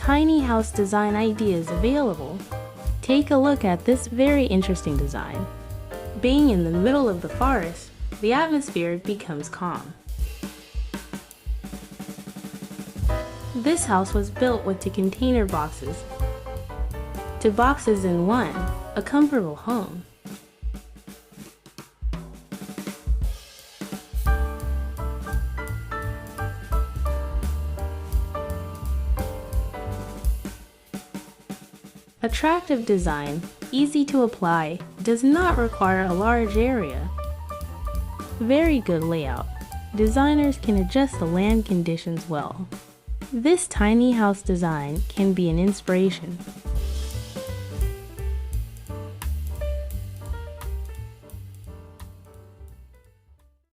tiny house design ideas available. Take a look at this very interesting design. Being in the middle of the forest, the atmosphere becomes calm. This house was built with 2 container boxes. 2 boxes in one, a comfortable home. Attractive design, easy to apply, does not require a large area. Very good layout. Designers can adjust the land conditions well. This tiny house design can be an inspiration.